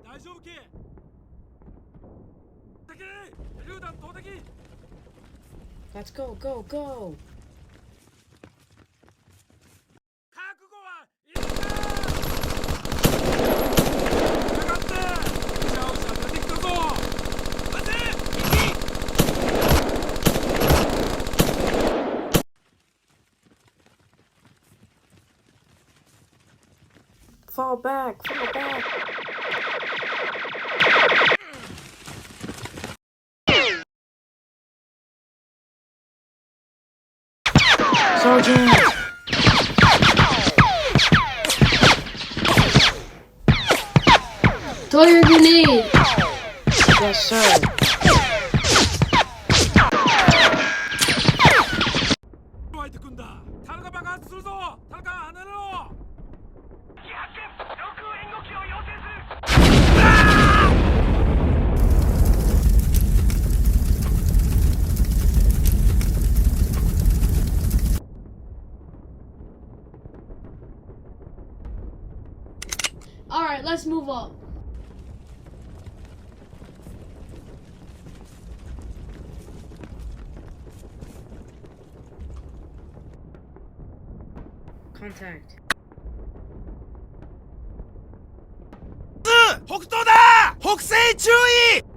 大丈夫け。敵榴弾投擲。 Let's go, go, go! 覚悟はいるか。かかって。うじゃうじゃ出てきたぞ。待て。Fall back, fall back! Sergeant! Throw your grenade! Yes, sir. 湧いてくんだ。樽が爆発するぞ。樽から離れろ。 Alright, let's move up. Contact. 北東だ。北西注意。